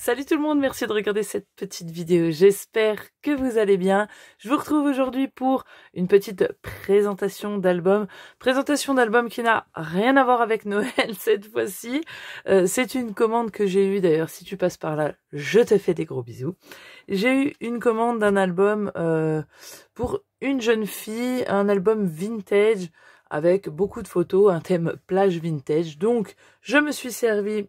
Salut tout le monde, merci de regarder cette petite vidéo, j'espère que vous allez bien. Je vous retrouve aujourd'hui pour une petite présentation d'album qui n'a rien à voir avec Noël cette fois-ci. C'est une commande que j'ai eue, d'ailleurs si tu passes par là, je te fais des gros bisous. J'ai eu une commande d'un album pour une jeune fille, un album vintage avec beaucoup de photos, un thème plage vintage. Donc je me suis servi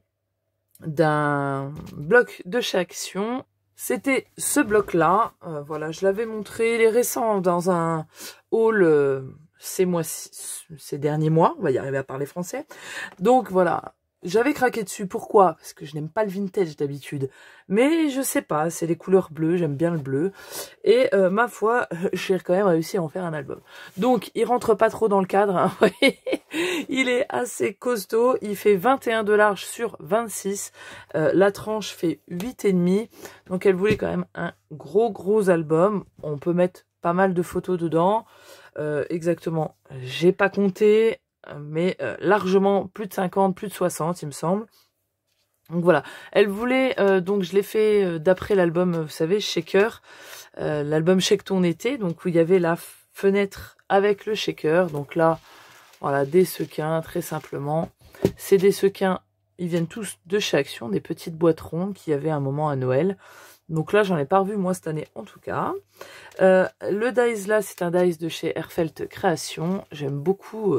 d'un bloc de chez Action. C'était ce bloc-là. Voilà, je l'avais montré. Il est récent dans un haul ces derniers mois. On va y arriver à parler français. Donc voilà, j'avais craqué dessus. Pourquoi? Parce que je n'aime pas le vintage d'habitude. Mais je sais pas, c'est les couleurs bleues. J'aime bien le bleu. Et ma foi, j'ai quand même réussi à en faire un album. Donc, il rentre pas trop dans le cadre. Hein, il est assez costaud. Il fait 21 de large sur 26. La tranche fait 8,5. Donc, elle voulait quand même un gros album. On peut mettre pas mal de photos dedans. Exactement, j'ai pas compté, mais largement plus de 50, plus de 60, il me semble. Donc voilà, elle voulait, donc je l'ai fait d'après l'album, vous savez, Shaker, l'album Shake ton été, donc où il y avait la fenêtre avec le shaker. Donc là, voilà, des sequins, très simplement. C'est des sequins, ils viennent tous de chez Action, des petites boîtes rondes qu'il y avait un moment à Noël. Donc là, j'en ai pas revu moi cette année en tout cas. Le dies là, c'est un dies de chez Herfelt Création. J'aime beaucoup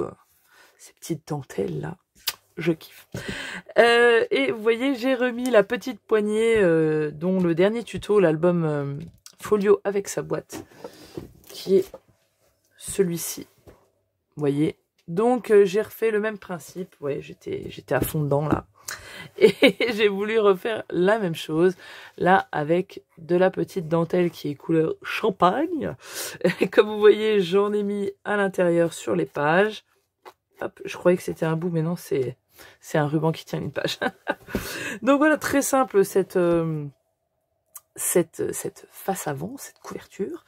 ces petites dentelles là. Je kiffe. Et vous voyez, j'ai remis la petite poignée dont le dernier tuto, l'album Folio avec sa boîte, qui est celui-ci. Vous voyez. Donc j'ai refait le même principe. Ouais, j'étais à fond dedans là. Et j'ai voulu refaire la même chose, là avec de la petite dentelle qui est couleur champagne. Et comme vous voyez, j'en ai mis à l'intérieur sur les pages. Hop, je croyais que c'était un bout, mais non, c'est un ruban qui tient une page. Donc voilà, très simple cette face avant, cette couverture.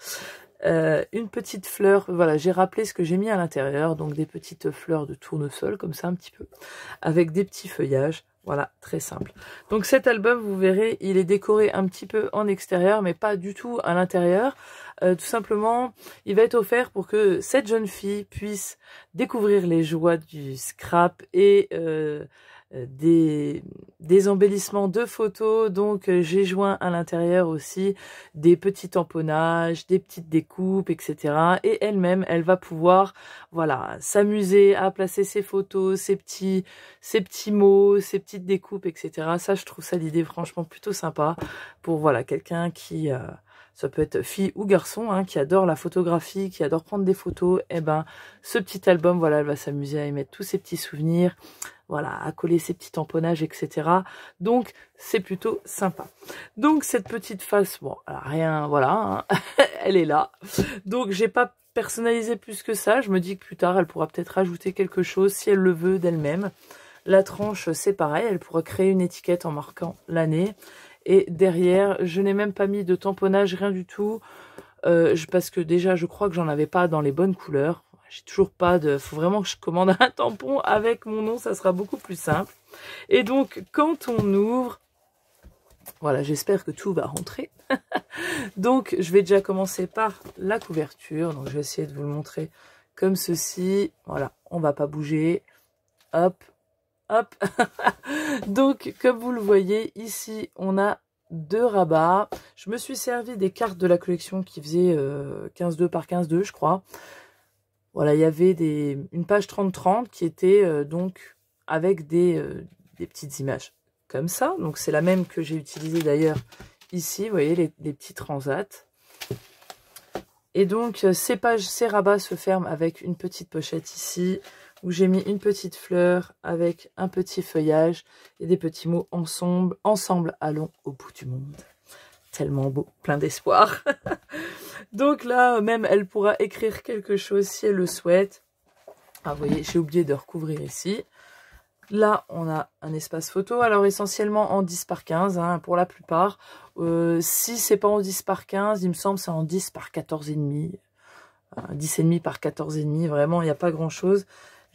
Une petite fleur, voilà, j'ai rappelé ce que j'ai mis à l'intérieur, donc des petites fleurs de tournesol, comme ça un petit peu, avec des petits feuillages. Voilà, très simple. Donc cet album, vous verrez, il est décoré un petit peu en extérieur, mais pas du tout à l'intérieur. Tout simplement, il va être offert pour que cette jeune fille puisse découvrir les joies du scrap et des embellissements de photos. Donc j'ai joint à l'intérieur aussi des petits tamponnages, des petites découpes, etc. Et elle-même, elle va pouvoir, voilà, s'amuser à placer ses photos, ses petits mots, ses petites découpes, etc. Ça, je trouve ça l'idée franchement plutôt sympa pour, voilà, quelqu'un qui ça peut être fille ou garçon, hein, qui adore la photographie, qui adore prendre des photos. Et ben, ce petit album, voilà, elle va s'amuser à y mettre tous ses petits souvenirs, voilà, à coller ses petits tamponnages, etc. Donc, c'est plutôt sympa. Donc, cette petite face, bon, rien, voilà, hein, elle est là. Donc, j'ai pas personnalisé plus que ça. Je me dis que plus tard, elle pourra peut-être ajouter quelque chose si elle le veut d'elle-même. La tranche, c'est pareil, elle pourra créer une étiquette en marquant l'année. Et derrière, je n'ai même pas mis de tamponnage, rien du tout. Parce que déjà, je crois que j'en avais pas dans les bonnes couleurs. J'ai toujours pas de... Faut vraiment que je commande un tampon avec mon nom, ça sera beaucoup plus simple. Et donc, quand on ouvre... Voilà, j'espère que tout va rentrer. Donc, je vais déjà commencer par la couverture. Donc, je vais essayer de vous le montrer comme ceci. Voilà, on va pas bouger. Hop, hop. Donc, comme vous le voyez, ici, on a 2 rabats. Je me suis servi des cartes de la collection qui faisaient 15-2 par 15-2, je crois. Voilà, il y avait une page 30-30 qui était donc avec des petites images comme ça. Donc, c'est la même que j'ai utilisée d'ailleurs ici. Vous voyez, les petits transats. Et donc, ces rabats se ferment avec une petite pochette ici, où j'ai mis une petite fleur avec un petit feuillage et des petits mots ensemble, allons au bout du monde. Tellement beau, plein d'espoir. Donc là, même, elle pourra écrire quelque chose si elle le souhaite. Ah, vous voyez, j'ai oublié de recouvrir ici. Là, on a un espace photo. Alors, essentiellement en 10 par 15, hein, pour la plupart. Si c'est pas en 10 par 15, il me semble c'est en 10 par 14,5. 10,5 par 14,5. Vraiment, il n'y a pas grand-chose.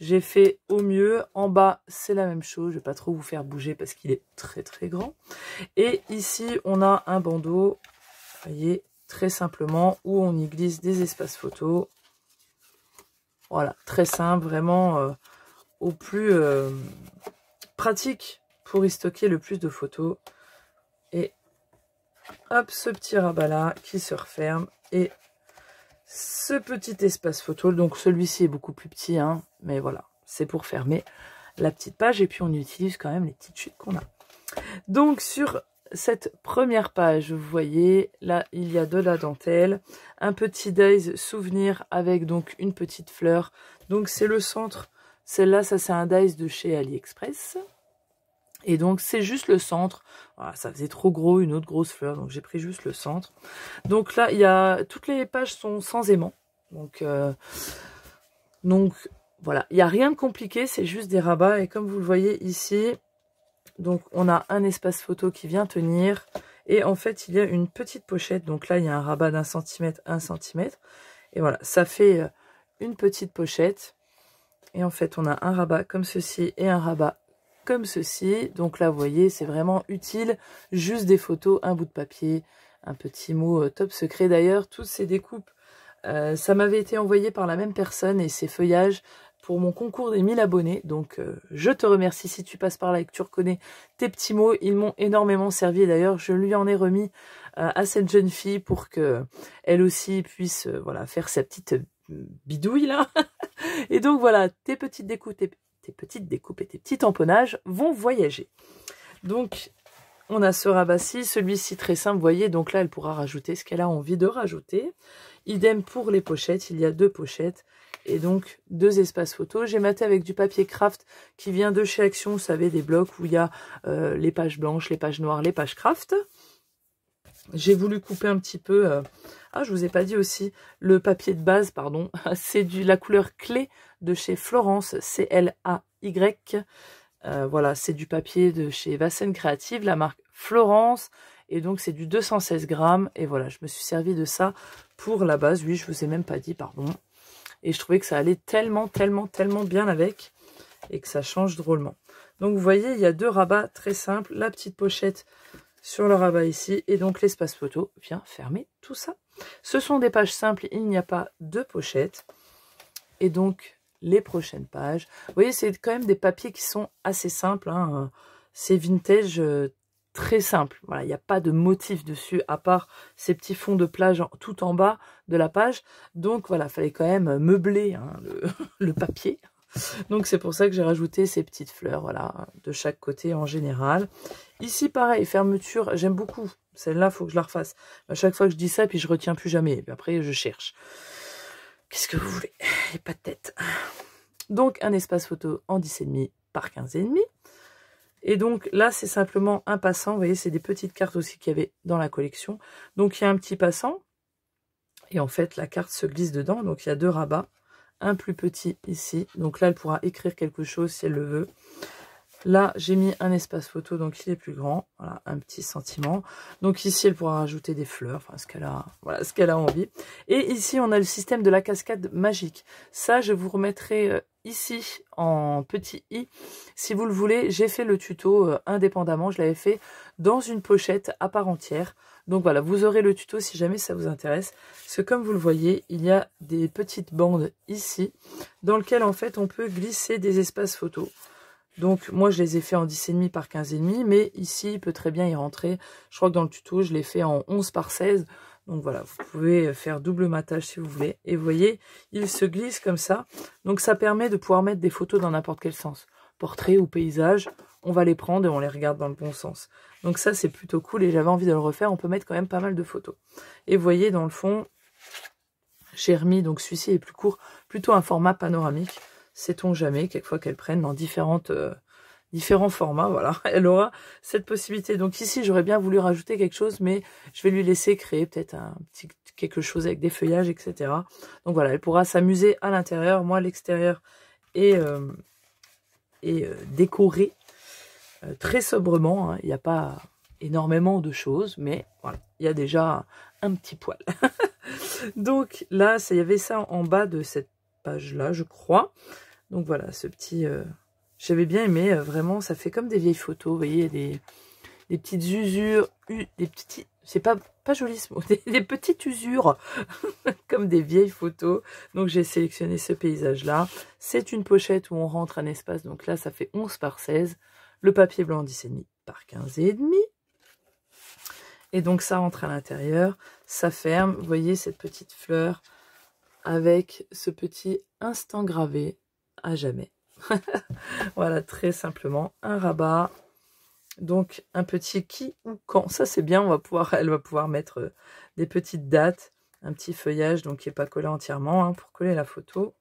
J'ai fait au mieux. En bas, c'est la même chose. Je vais pas trop vous faire bouger parce qu'il est très très grand. Et ici, on a un bandeau, vous voyez, très simplement, où on y glisse des espaces photos. Voilà, très simple, vraiment au plus pratique pour y stocker le plus de photos. Et hop, ce petit rabat là qui se referme. Et ce petit espace photo, donc celui-ci est beaucoup plus petit, hein, mais voilà, c'est pour fermer la petite page. Et puis on utilise quand même les petites chutes qu'on a. Donc sur cette première page, vous voyez, là, il y a de la dentelle, un petit Days souvenir avec donc une petite fleur. Donc, c'est le centre. Celle-là, ça, c'est un Days de chez AliExpress. Et donc, c'est juste le centre. Voilà, ça faisait trop gros, une autre grosse fleur. Donc, j'ai pris juste le centre. Donc, là, il y a toutes les pages sont sans aimant. Donc voilà, il n'y a rien de compliqué. C'est juste des rabats. Et comme vous le voyez ici... Donc, on a un espace photo qui vient tenir. Et en fait, il y a une petite pochette. Donc là, il y a un rabat d'1 cm, 1 cm. Et voilà, ça fait une petite pochette. Et en fait, on a un rabat comme ceci et un rabat comme ceci. Donc là, vous voyez, c'est vraiment utile. Juste des photos, un bout de papier, un petit mot top secret. D'ailleurs, toutes ces découpes, ça m'avait été envoyé par la même personne et ces feuillages pour mon concours des 1000 abonnés. Donc, je te remercie si tu passes par là et que tu reconnais tes petits mots. Ils m'ont énormément servi. D'ailleurs, je lui en ai remis à cette jeune fille pour que elle aussi puisse voilà, faire sa petite bidouille là. Et donc, voilà, tes petites découpes et tes petits tamponnages vont voyager. Donc, on a ce rabat-ci, celui-ci très simple, vous voyez. Donc là, elle pourra rajouter ce qu'elle a envie de rajouter. Idem pour les pochettes, il y a 2 pochettes. Et donc, 2 espaces photos. J'ai maté avec du papier craft qui vient de chez Action. Vous savez, des blocs où il y a les pages blanches, les pages noires, les pages craft. J'ai voulu couper un petit peu... Ah, je vous ai pas dit aussi, le papier de base, pardon. C'est la couleur clé de chez Florence, C-L-A-Y. Voilà, c'est du papier de chez Vassen Creative, la marque Florence. Et donc, c'est du 216 grammes. Et voilà, je me suis servi de ça pour la base. Oui, je vous ai même pas dit, pardon. Et je trouvais que ça allait tellement bien avec. Et que ça change drôlement. Donc, vous voyez, il y a 2 rabats très simples. La petite pochette sur le rabat ici. Et donc, l'espace photo vient fermer tout ça. Ce sont des pages simples. Il n'y a pas de pochette. Et donc, les prochaines pages. Vous voyez, c'est quand même des papiers qui sont assez simples. Hein. C'est vintage très simple. Voilà, il n'y a pas de motif dessus, à part ces petits fonds de plage tout en bas de la page. Donc, voilà, il fallait quand même meubler hein, le papier. Donc, c'est pour ça que j'ai rajouté ces petites fleurs, voilà, de chaque côté en général. Ici, pareil, fermeture, j'aime beaucoup. Celle-là, il faut que je la refasse. À chaque fois que je dis ça, puis je retiens plus jamais. Et puis après, je cherche. Qu'est-ce que vous voulez? Il n'y a pas de tête. Donc, un espace photo en 10,5 par 15,5. Et donc, là, c'est simplement un passant. Vous voyez, c'est des petites cartes aussi qu'il y avait dans la collection. Donc, il y a un petit passant. Et en fait, la carte se glisse dedans. Donc, il y a 2 rabats. Un plus petit ici. Donc là, elle pourra écrire quelque chose si elle le veut. Là, j'ai mis un espace photo, donc il est plus grand. Voilà, un petit sentiment. Donc ici, elle pourra rajouter des fleurs, enfin ce qu'elle a, voilà, ce qu'elle a envie. Et ici, on a le système de la cascade magique. Ça, je vous remettrai ici en petit i. Si vous le voulez, j'ai fait le tuto indépendamment. Je l'avais fait dans une pochette à part entière. Donc voilà, vous aurez le tuto si jamais ça vous intéresse. Parce que comme vous le voyez, il y a des petites bandes ici, dans lesquelles en fait on peut glisser des espaces photos. Donc moi je les ai fait en 10,5 par 15,5, mais ici il peut très bien y rentrer. Je crois que dans le tuto je l'ai fait en 11 par 16. Donc voilà, vous pouvez faire double matage si vous voulez. Et vous voyez, il se glisse comme ça. Donc ça permet de pouvoir mettre des photos dans n'importe quel sens. Portrait ou paysage, on va les prendre et on les regarde dans le bon sens. Donc ça c'est plutôt cool et j'avais envie de le refaire. On peut mettre quand même pas mal de photos. Et vous voyez dans le fond, j'ai remis, donc celui-ci est plus court, plutôt un format panoramique. Sait-on jamais, quelquefois qu'elle prenne dans différents formats, voilà, elle aura cette possibilité. Donc ici, j'aurais bien voulu rajouter quelque chose, mais je vais lui laisser créer peut-être un petit quelque chose avec des feuillages, etc. Donc voilà, elle pourra s'amuser à l'intérieur. Moi, l'extérieur est décoré très sobrement. Hein. Il n'y a pas énormément de choses, mais voilà, il y a déjà un petit poil. Donc là, il y avait ça en bas de cette page-là, je crois. Donc voilà, ce petit... j'avais bien aimé, vraiment, ça fait comme des vieilles photos, vous voyez, des petites usures, des petits... C'est pas joli ce mot, des petites usures, comme des vieilles photos. Donc j'ai sélectionné ce paysage-là. C'est une pochette où on rentre un espace, donc là ça fait 11 par 16. Le papier blanc 10,5 par 15,5. Et donc ça rentre à l'intérieur, ça ferme. Vous voyez cette petite fleur avec ce petit instant gravé à jamais. Voilà, très simplement, un rabat. Donc un petit qui ou quand, ça c'est bien, elle va pouvoir mettre des petites dates, un petit feuillage donc qui n'est pas collé entièrement hein, pour coller la photo.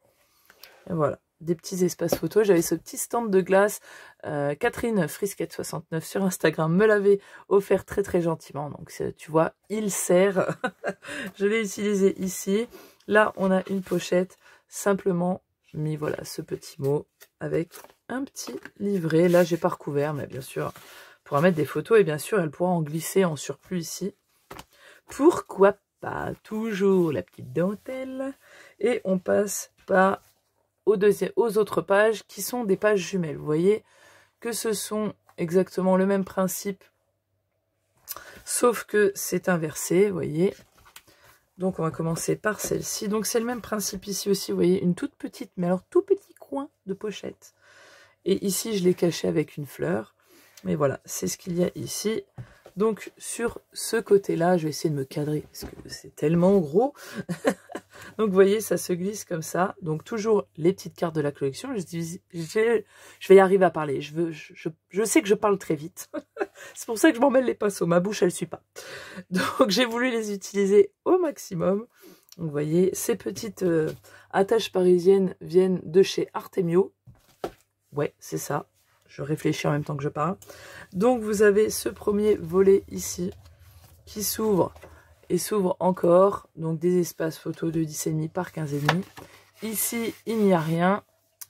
Et voilà, des petits espaces photos. J'avais ce petit stand de glace, Catherine Frisquette69 sur Instagram me l'avait offert très très gentiment. Donc tu vois, il sert. Je l'ai utilisé ici. Là on a une pochette, simplement mis voilà ce petit mot avec un petit livret. Là j'ai pas recouvert, mais bien sûr on pourra mettre des photos et bien sûr elle pourra en glisser en surplus ici. Pourquoi pas, toujours la petite dentelle. Et on passe pas aux autres pages qui sont des pages jumelles. Vous voyez que ce sont exactement le même principe, sauf que c'est inversé, vous voyez. Donc on va commencer par celle-ci. Donc c'est le même principe ici aussi, vous voyez, une toute petite, mais alors tout petit coin de pochette. Et ici je l'ai caché avec une fleur. Mais voilà, c'est ce qu'il y a ici. Donc sur ce côté-là, je vais essayer de me cadrer parce que c'est tellement gros. Donc vous voyez, ça se glisse comme ça. Donc toujours les petites cartes de la collection. Je vais y arriver à parler. Je sais que je parle très vite. C'est pour ça que je m'en mêle les pinceaux. Ma bouche, elle ne suit pas. Donc j'ai voulu les utiliser au maximum. Donc vous voyez, ces petites attaches parisiennes viennent de chez Artemio. Ouais, c'est ça. Je réfléchis en même temps que je parle. Donc vous avez ce premier volet ici qui s'ouvre et s'ouvre encore. Donc des espaces photos de 10,5 par 15,5. Ici, il n'y a rien.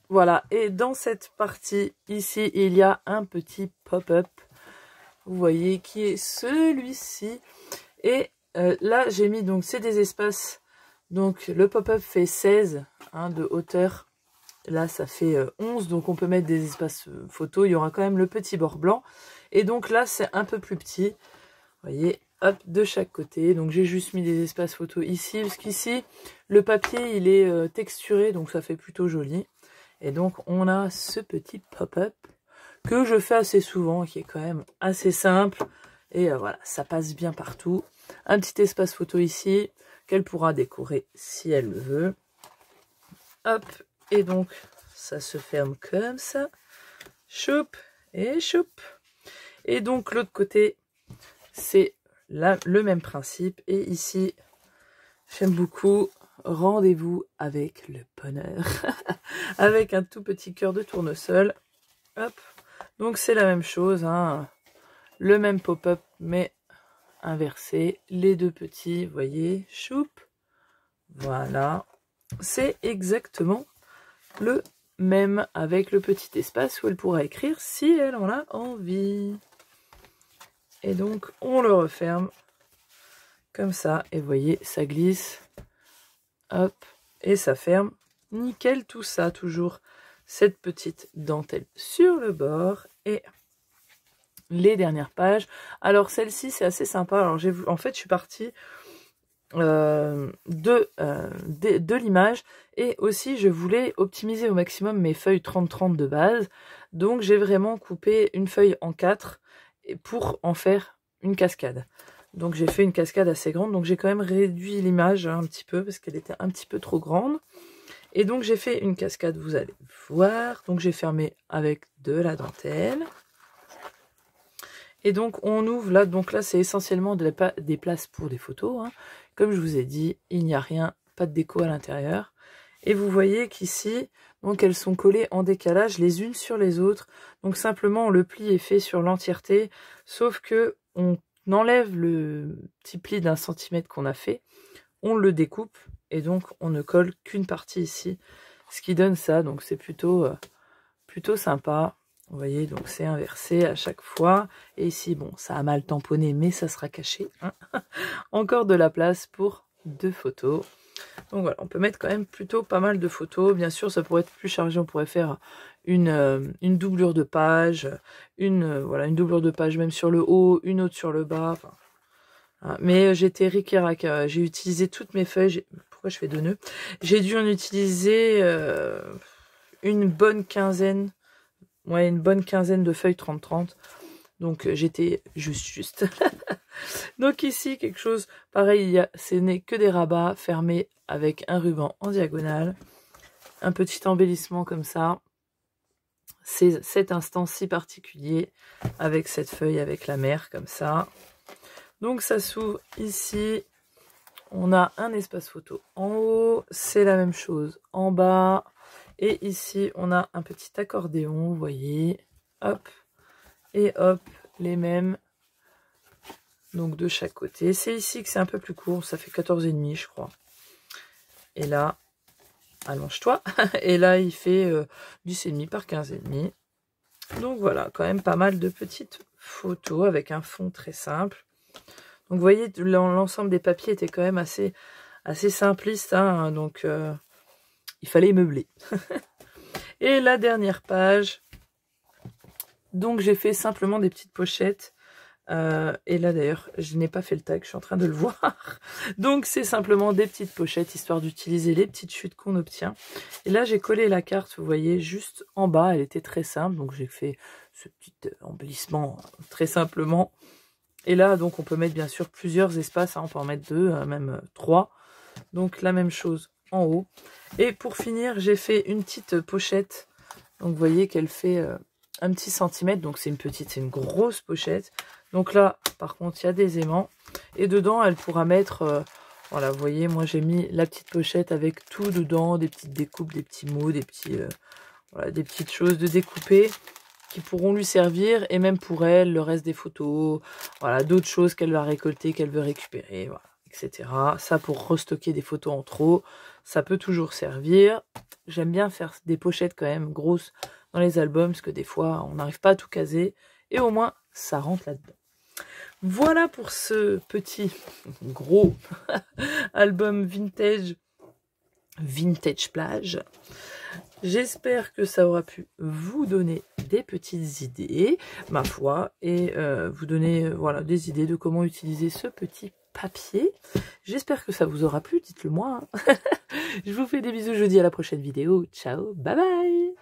Voilà. Et dans cette partie ici, il y a un petit pop-up. Vous voyez qui est celui-ci. Et là, j'ai mis donc c'est des espaces. Donc le pop-up fait 16 hein, de hauteur. Là, ça fait 11, donc on peut mettre des espaces photos. Il y aura quand même le petit bord blanc. Et donc là, c'est un peu plus petit. Vous voyez, hop, de chaque côté. Donc j'ai juste mis des espaces photos ici, parce qu'ici, le papier, il est texturé, donc ça fait plutôt joli. Et donc, on a ce petit pop-up que je fais assez souvent, qui est quand même assez simple. Et voilà, ça passe bien partout. Un petit espace photo ici, qu'elle pourra décorer si elle le veut. Hop. Et donc, ça se ferme comme ça. Choup et choup. Et donc, l'autre côté, c'est le même principe. Et ici, j'aime beaucoup. Rendez-vous avec le bonheur. Avec un tout petit cœur de tournesol. Hop. Donc, c'est la même chose. Hein. Le même pop-up, mais inversé. Les deux petits, vous voyez. Choup. Voilà. C'est exactement le même avec le petit espace où elle pourra écrire si elle en a envie. Et donc on le referme comme ça et vous voyez ça glisse, hop, et ça ferme, nickel tout ça, toujours cette petite dentelle sur le bord et les dernières pages. Alors celle-ci c'est assez sympa, alors en fait je suis partie de l'image et aussi je voulais optimiser au maximum mes feuilles 30-30 de base, donc j'ai vraiment coupé une feuille en 4 pour en faire une cascade. Donc j'ai fait une cascade assez grande, donc j'ai quand même réduit l'image un petit peu parce qu'elle était un petit peu trop grande, et donc j'ai fait une cascade, vous allez voir. Donc j'ai fermé avec de la dentelle. Et donc on ouvre là, donc là c'est essentiellement des places pour des photos, hein. Comme je vous ai dit, il n'y a rien, pas de déco à l'intérieur. Et vous voyez qu'ici, donc elles sont collées en décalage les unes sur les autres. Donc simplement le pli est fait sur l'entièreté, sauf que on enlève le petit pli d'1 cm qu'on a fait, on le découpe et donc on ne colle qu'une partie ici, ce qui donne ça. Donc c'est plutôt sympa. Vous voyez, donc c'est inversé à chaque fois. Et ici, bon, ça a mal tamponné, mais ça sera caché. Hein. Encore de la place pour 2 photos. Donc voilà, on peut mettre quand même plutôt pas mal de photos. Bien sûr, ça pourrait être plus chargé, on pourrait faire une doublure de page, voilà, une doublure de page même sur le haut, une autre sur le bas. Enfin, voilà. Mais j'étais Rick et Rack, j'ai utilisé toutes mes feuilles. Pourquoi je fais 2 nœuds? J'ai dû en utiliser une bonne quinzaine. Ouais, une bonne quinzaine de feuilles 30-30. Donc j'étais juste. Donc ici, quelque chose pareil, ce n'est que des rabats fermés avec un ruban en diagonale. Un petit embellissement comme ça. C'est cet instant si particulier avec cette feuille, avec la mer comme ça. Donc ça s'ouvre ici. On a un espace photo en haut. C'est la même chose en bas. Et ici, on a un petit accordéon, vous voyez. Hop. Et hop, les mêmes. Donc de chaque côté. C'est ici que c'est un peu plus court. Ça fait 14,5 je crois. Et là, allonge-toi. Et là, il fait 10,5 par 15,5. Donc voilà, quand même pas mal de petites photos avec un fond très simple. Donc vous voyez, l'ensemble des papiers était quand même assez simpliste. Hein, donc il fallait meubler. Et la dernière page. Donc j'ai fait simplement des petites pochettes. Et là d'ailleurs, je n'ai pas fait le tag, je suis en train de le voir. Donc c'est simplement des petites pochettes, histoire d'utiliser les petites chutes qu'on obtient. Et là j'ai collé la carte, vous voyez, juste en bas, elle était très simple. Donc j'ai fait ce petit embellissement très simplement. Et là donc on peut mettre bien sûr plusieurs espaces, hein, on peut en mettre 2, même 3. Donc la même chose en haut. Et pour finir, j'ai fait une petite pochette. Donc vous voyez qu'elle fait un petit centimètre, donc c'est une grosse pochette. Donc là, par contre, il y a des aimants. Et dedans, elle pourra mettre, voilà, vous voyez, moi j'ai mis la petite pochette avec tout dedans, des petites découpes, des petits mots, des petits, voilà, des petites choses de découper qui pourront lui servir. Et même pour elle, le reste des photos, voilà, d'autres choses qu'elle va récolter, qu'elle veut récupérer, voilà, etc. Ça, pour restocker des photos en trop, ça peut toujours servir. J'aime bien faire des pochettes quand même grosses dans les albums, parce que des fois, on n'arrive pas à tout caser. Et au moins, ça rentre là-dedans. Voilà pour ce petit gros album vintage plage. J'espère que ça aura pu vous donner des petites idées, ma foi, et vous donner voilà, des idées de comment utiliser ce petit papier. J'espère que ça vous aura plu, dites-le moi. Hein. Je vous fais des bisous, je vous dis à la prochaine vidéo. Ciao, bye bye.